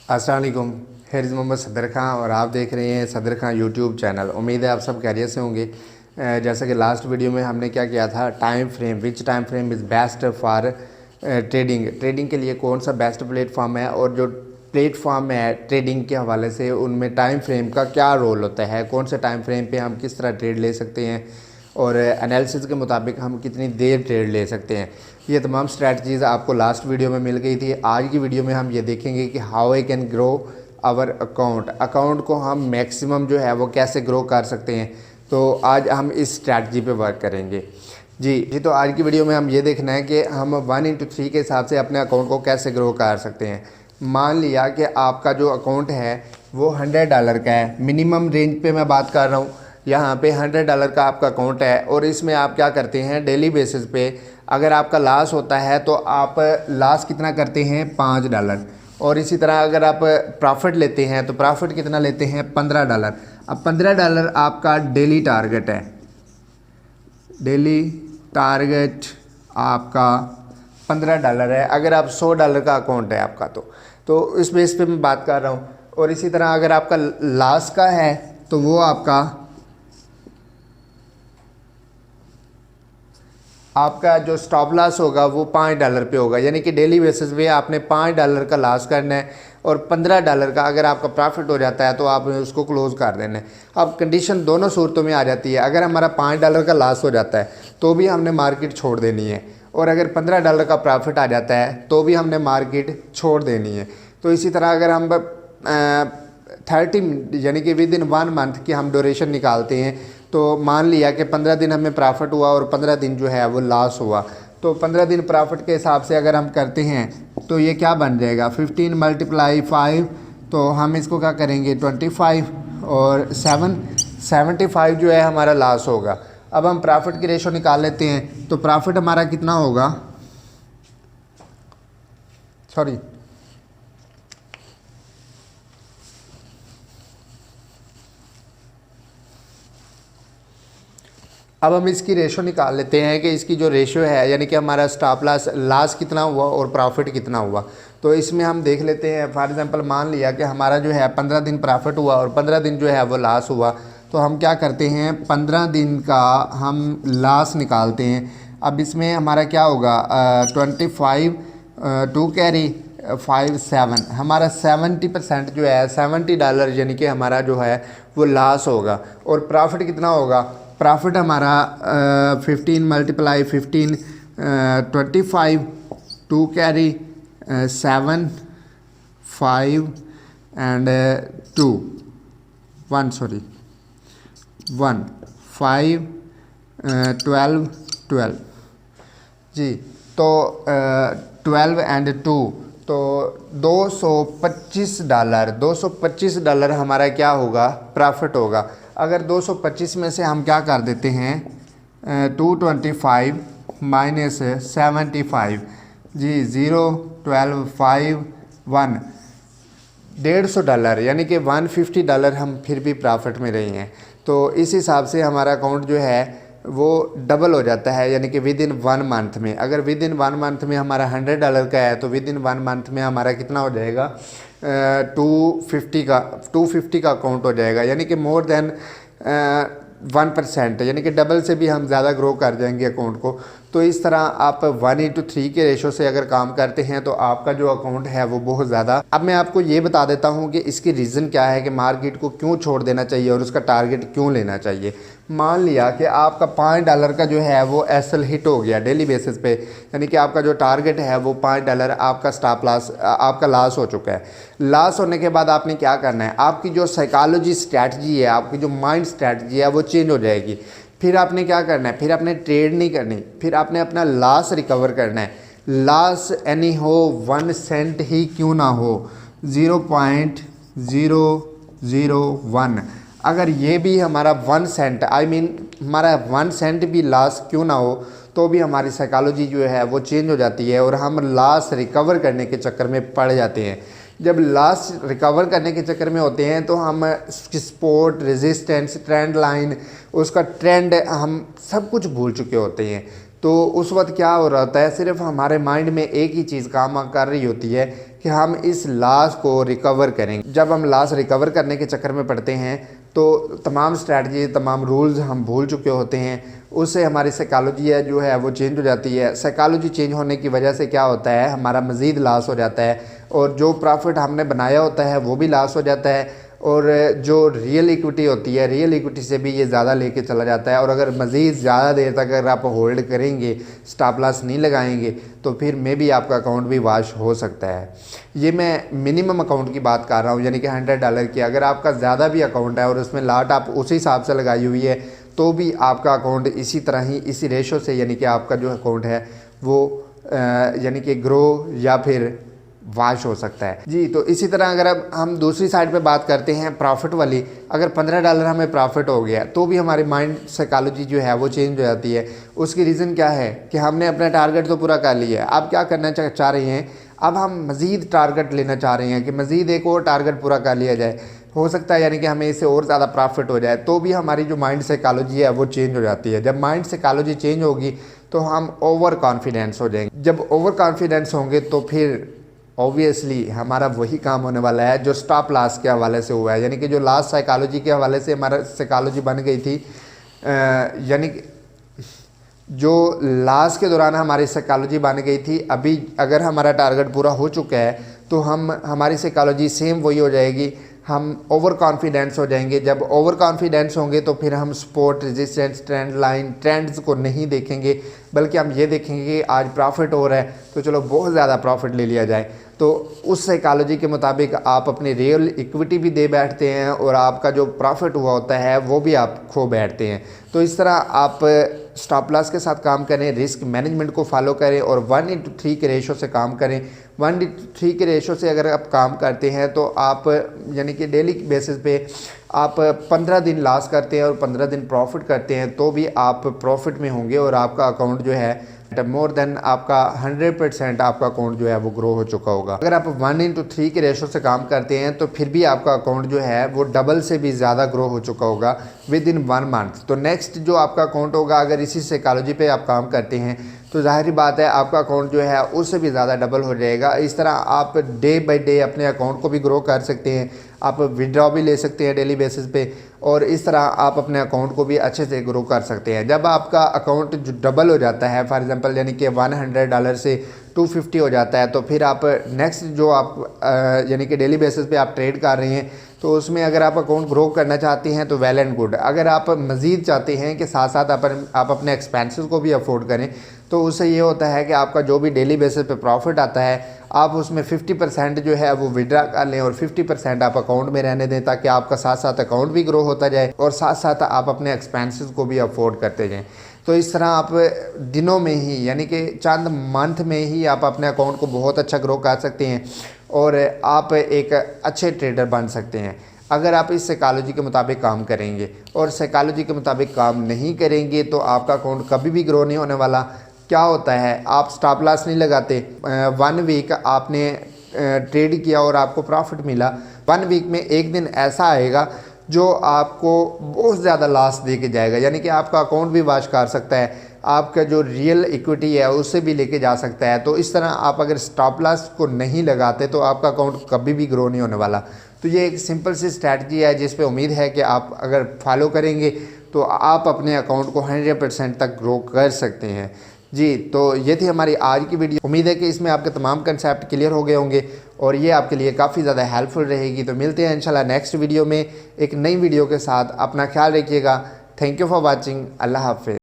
अस्सलाम वालेकुम। हिर्ज़ मोहम्मद सदर खां और आप देख रहे हैं सदर खां यूट्यूब चैनल। उम्मीद है आप सब खैरियत से होंगे। जैसा कि लास्ट वीडियो में हमने क्या किया था, time frame, which time frame is best for trading के लिए कौन सा बेस्ट प्लेटफॉर्म है, और जो प्लेटफॉर्म है ट्रेडिंग के हवाले से उनमें टाइम फ्रेम का क्या रोल होता है, कौन से टाइम फ्रेम पे हम किस तरह ट्रेड ले सकते हैं और एनालिसिस के मुताबिक हम कितनी देर ट्रेड ले सकते हैं। ये तमाम स्ट्रैटजीज़ आपको लास्ट वीडियो में मिल गई थी। आज की वीडियो में हम ये देखेंगे कि how I can grow our account को हम मैक्सिमम जो है वो कैसे ग्रो कर सकते हैं। तो आज हम इस स्ट्रैटजी पे वर्क करेंगे। जी, तो आज की वीडियो में हम ये देखना है कि हम 1:3 के हिसाब से अपने अकाउंट को कैसे ग्रो कर सकते हैं। मान लिया कि आपका जो अकाउंट है वो $100 का है, मिनिमम रेंज पे मैं बात कर रहा हूँ। यहाँ पे $100 का आपका अकाउंट है और इसमें आप क्या करते हैं, डेली बेसिस पे अगर आपका लॉस होता है तो आप लॉस कितना करते हैं, $5। और इसी तरह अगर आप प्रॉफिट लेते हैं तो प्रॉफिट कितना लेते हैं, $15। अब $15 आपका डेली टारगेट है। डेली टारगेट आपका $15 है। अगर आप $100 का अकाउंट है आपका तो इस बेस पे मैं बात कर रहा हूँ। और इसी तरह अगर आपका लॉस का है तो वो आपका जो स्टॉप लॉस होगा वो $5 पे होगा, यानी कि डेली बेसिस पे आपने $5 का लॉस करना है और $15 का अगर आपका प्रॉफिट हो जाता है तो आपने उसको क्लोज़ कर देना है। अब कंडीशन दोनों सूरतों में आ जाती है। अगर हमारा $5 का लॉस हो जाता है तो भी हमने मार्केट छोड़ देनी है, और अगर $15 का प्रॉफिट आ जाता है तो भी हमने मार्केट छोड़ देनी है। तो इसी तरह अगर हम 30 यानी कि विद इन 1 मंथ की हम ड्यूरेशन निकालते हैं तो मान लिया कि 15 दिन हमें प्रॉफिट हुआ और 15 दिन जो है वो लॉस हुआ, तो 15 दिन प्रॉफिट के हिसाब से अगर हम करते हैं तो ये क्या बन जाएगा, 15 × 5, तो हम इसको क्या करेंगे 25, और 75 जो है हमारा लॉस होगा। अब हम प्रॉफिट की रेशो निकाल लेते हैं तो प्रॉफिट हमारा कितना होगा, सॉरी अब हम इसकी रेशो निकाल लेते हैं कि इसकी जो रेशो है, यानी कि हमारा स्टॉप लॉस कितना हुआ और प्रॉफिट कितना हुआ। तो इसमें हम देख लेते हैं, फॉर एग्जांपल मान लिया कि हमारा जो है 15 दिन प्रॉफिट हुआ और 15 दिन जो है वो लॉस हुआ, तो हम क्या करते हैं 15 दिन का हम लॉस निकालते हैं। अब इसमें हमारा क्या होगा 25 2 कैरी 5 7, हमारा 70% जो है $70 यानी कि हमारा जो है वो लॉस होगा। और प्रॉफिट कितना होगा, प्रॉफिट हमारा 15 × 15 25, 2 कैरी 7 5 एंड 2 1 सॉरी 1 5 12 जी, तो 12 एंड 2 तो $225 हमारा क्या होगा, प्रॉफिट होगा। अगर 225 में से हम क्या कर देते हैं 225 माइनस 75 जी, 0 12 5 1, $150 यानी कि $150 हम फिर भी प्रॉफिट में रहे हैं। तो इस हिसाब से हमारा अकाउंट जो है वो डबल हो जाता है, यानी कि विद इन 1 मंथ में। अगर विद इन 1 मंथ में हमारा $100 का है तो विद इन 1 मंथ में हमारा कितना हो जाएगा 250 का अकाउंट हो जाएगा, यानी कि मोर देन 1%, यानी कि डबल से भी हम ज़्यादा ग्रो कर जाएंगे अकाउंट को। तो इस तरह आप 1:3 के रेशो से अगर काम करते हैं तो आपका जो अकाउंट है वो बहुत ज़्यादा। अब मैं आपको ये बता देता हूँ कि इसकी रीज़न क्या है कि मार्केट को क्यों छोड़ देना चाहिए और उसका टारगेट क्यों लेना चाहिए। मान लिया कि आपका $5 का जो है वो एसएल हिट हो गया डेली बेसिस पे, यानी कि आपका जो टारगेट है वो $5, आपका स्टॉप लॉस, आपका लॉस हो चुका है। लॉस होने के बाद आपने क्या करना है, आपकी जो साइकोलॉजी स्ट्रैटजी है, आपकी जो माइंड स्ट्रैटजी है वो चेंज हो जाएगी। फिर आपने क्या करना है, फिर आपने ट्रेड नहीं करनी, फिर आपने अपना लॉस रिकवर करना है। लॉस एनी हो 1 सेंट ही क्यों ना हो, 0.001, अगर ये भी हमारा 1 सेंट हमारा 1 सेंट भी लॉस क्यों ना हो तो भी हमारी साइकोलॉजी जो है वो चेंज हो जाती है और हम लॉस रिकवर करने के चक्कर में पड़ जाते हैं। जब लॉस रिकवर करने के चक्कर में होते हैं तो हम सपोर्ट, रेजिस्टेंस, ट्रेंड लाइन, उसका ट्रेंड हम सब कुछ भूल चुके होते हैं। तो उस वक्त क्या हो रहा होता है, सिर्फ हमारे माइंड में एक ही चीज़ काम कर रही होती है कि हम इस लॉस को रिकवर करेंगे। जब हम लॉस रिकवर करने के चक्कर में पड़ते हैं तो तमाम स्ट्रैटेजी, तमाम रूल्स हम भूल चुके होते हैं। उससे हमारी साइकोलॉजी है जो है वो चेंज हो जाती है। साइकोलॉजी चेंज होने की वजह से क्या होता है, हमारा मज़ीद लॉस हो जाता है और जो प्रॉफिट हमने बनाया होता है वो भी लॉस हो जाता है। और जो रियल इक्विटी होती है, रियल इक्विटी से भी ये ज़्यादा लेके चला जाता है। और अगर मज़ीद ज़्यादा देर तक अगर आप होल्ड करेंगे, स्टॉप लॉस नहीं लगाएंगे, तो फिर मे भी आपका अकाउंट भी वॉश हो सकता है। ये मैं मिनिमम अकाउंट की बात कर रहा हूँ, यानी कि $100 की। अगर आपका ज़्यादा भी अकाउंट है और उसमें लाट आप उसी हिसाब से लगाई हुई है, तो भी आपका अकाउंट इसी तरह ही, इसी रेशो से, यानी कि आपका जो अकाउंट है वो यानी कि ग्रो या फिर वाश हो सकता है जी। तो इसी तरह अगर अब हम दूसरी साइड पे बात करते हैं प्रॉफिट वाली, अगर $15 हमें प्रॉफिट हो गया तो भी हमारी माइंड साइकोलॉजी जो है वो चेंज हो जाती है। उसकी रीज़न क्या है कि हमने अपना टारगेट तो पूरा कर लिया है, अब क्या करना चाह रहे हैं, अब हम मज़ीद टारगेट लेना चाह रहे हैं कि मज़ीद एक और टारगेट पूरा कर लिया जाए, हो सकता है यानी कि हमें इससे और ज़्यादा प्रॉफिट हो जाए। तो भी हमारी जो माइंड साइकोलॉजी है वो चेंज हो जाती है। जब माइंड साइकोलॉजी चेंज होगी तो हम ओवर कॉन्फिडेंस हो जाएंगे। जब ओवर कॉन्फिडेंस होंगे तो फिर ऑब्वियसली हमारा वही काम होने वाला है जो स्टॉप लॉस के हवाले से हुआ है, यानी कि जो लास्ट साइकोलॉजी के हवाले से हमारा साइकोलॉजी बन गई थी, यानी कि जो लास्ट के दौरान हमारी साइकोलॉजी बन गई थी, अभी अगर हमारा टारगेट पूरा हो चुका है तो हमारी साइकोलॉजी सेम वही हो जाएगी, हम ओवर कॉन्फिडेंस हो जाएंगे। जब ओवर कॉन्फिडेंस होंगे तो फिर हम support, resistance, trend line, trends को नहीं देखेंगे, बल्कि हम ये देखेंगे कि आज प्रॉफिट हो रहा है तो चलो बहुत ज़्यादा प्रॉफिट ले लिया जाए। तो उस साइकोलॉजी के मुताबिक आप अपनी रियल इक्विटी भी दे बैठते हैं और आपका जो प्रॉफिट हुआ होता है वो भी आप खो बैठते हैं। तो इस तरह आप स्टॉप लॉस के साथ काम करें, रिस्क मैनेजमेंट को फॉलो करें और 1:3 के रेशो से काम करें। 1:3 के रेशो से अगर आप काम करते हैं तो आप यानी कि डेली बेसिस पे आप 15 दिन लॉस करते हैं और 15 दिन प्रॉफिट करते हैं तो भी आप प्रॉफिट में होंगे और आपका अकाउंट जो है मोर देन आपका 100% आपका अकाउंट जो है वो ग्रो हो चुका होगा। अगर आप 1:3 के रेशो से काम करते हैं तो फिर भी आपका अकाउंट जो है वो डबल से भी ज़्यादा ग्रो हो चुका होगा विद इन 1 मंथ। तो नेक्स्ट जो आपका अकाउंट होगा, अगर इसी साइकोलॉजी पे आप काम करते हैं तो ज़ाहिर बात है आपका अकाउंट जो है उससे भी ज़्यादा डबल हो जाएगा। इस तरह आप डे बाय डे अपने अकाउंट को भी ग्रो कर सकते हैं, आप विड्रॉ भी ले सकते हैं डेली बेसिस पे, और इस तरह आप अपने अकाउंट को भी अच्छे से ग्रो कर सकते हैं। जब आपका अकाउंट जो डबल हो जाता है, फॉर एग्जांपल यानी कि $100 से 250 हो जाता है, तो फिर आप नेक्स्ट जो आप यानी कि डेली बेसिस पे आप ट्रेड कर रहे हैं तो उसमें अगर आप अकाउंट ग्रो करना चाहते हैं तो वेल एंड गुड। अगर आप मज़ीद चाहते हैं कि साथ साथ आप अपने एक्सपेंसेस को भी अफोर्ड करें तो उससे ये होता है कि आपका जो भी डेली बेसिस पे प्रॉफिट आता है आप उसमें 50% जो है वो विड्रा कर लें और 50% आप अकाउंट में रहने दें, ताकि आपका साथ साथ अकाउंट भी ग्रो होता जाए और साथ साथ आप अपने एक्सपेंसेस को भी अफोर्ड करते जाएँ। तो इस तरह आप दिनों में ही यानी कि चंद मंथ में ही आप अपने अकाउंट को बहुत अच्छा ग्रो कर सकते हैं और आप एक अच्छे ट्रेडर बन सकते हैं अगर आप इस साइकोलॉजी के मुताबिक काम करेंगे। और साइकोलॉजी के मुताबिक काम नहीं करेंगे तो आपका अकाउंट कभी भी ग्रो नहीं होने वाला। क्या होता है, आप स्टॉप लॉस नहीं लगाते, 1 वीक आपने ट्रेड किया और आपको प्रॉफिट मिला, 1 वीक में एक दिन ऐसा आएगा जो आपको बहुत ज़्यादा लॉस दे के जाएगा, यानी कि आपका अकाउंट भी वॉश कर सकता है, आपका जो रियल इक्विटी है उससे भी लेके जा सकता है। तो इस तरह आप अगर स्टॉप लॉस को नहीं लगाते तो आपका अकाउंट कभी भी ग्रो नहीं होने वाला। तो ये एक सिंपल सी स्ट्रैटेजी है जिस पे उम्मीद है कि आप अगर फॉलो करेंगे तो आप अपने अकाउंट को 100% तक ग्रो कर सकते हैं जी। तो ये थी हमारी आज की वीडियो। उम्मीद है कि इसमें आपके तमाम कंसेप्ट क्लियर हो गए होंगे और ये आपके लिए काफ़ी ज़्यादा हेल्पफुल रहेगी। तो मिलते हैं इंशाल्लाह नेक्स्ट वीडियो में एक नई वीडियो के साथ। अपना ख्याल रखिएगा। Thank you for watching. Allah हाफ़िज़।